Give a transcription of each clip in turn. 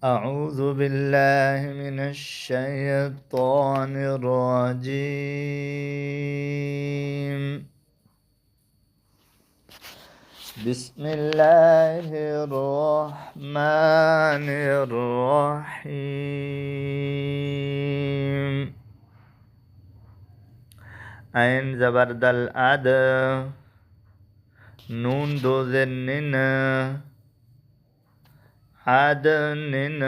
أعوذ بالله من الشيطان الرجيم. بسم الله الرحمن الرحيم. عين زبردل أد نون دو زنن عدنن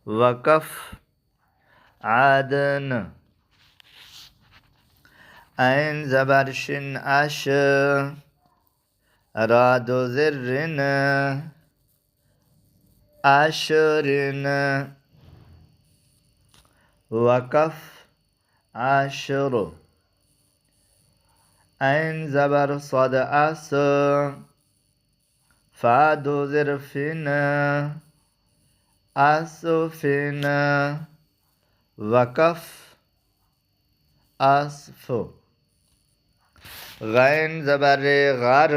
وقف عدن. عين زبرشن أش راد زرن أشرن وقف عشر. عين زبر صاد أس فاد زرفن أسفن وقف أصف. غين زبر غر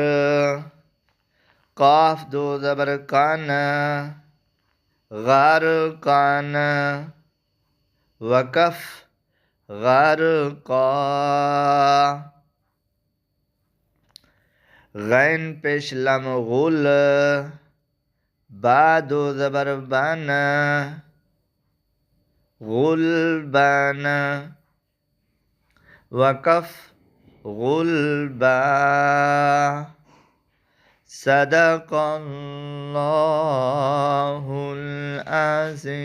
قاف دو زبر كان غر كان وقف غرقا. غين پیش لم غل بعد زبر بان غلبان وقف غلبا. صدق الله العظيم.